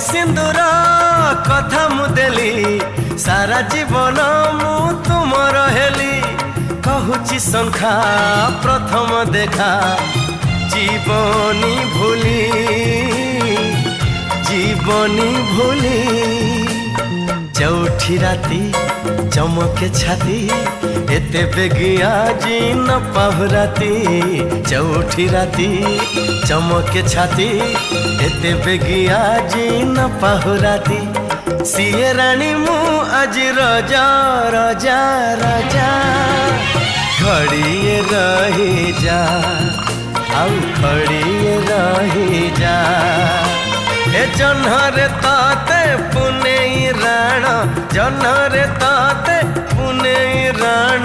सिंदूर कथा मुदेली सारा जीवन मु तुमर हेली कहूची संखा प्रथम देखा जीवनी भूली चौठी राती चमके छाती एते बेगिया जी न पाहुराती चौठी राती चमके छाती एते बेगिया जी न पाहुराती सीए रानी मु आज रजा रजा रजा घड़िए रही जा आउ खड़िए रही जा ए जन्हरे ताते पुने राण जन्हरे ताते पुने राण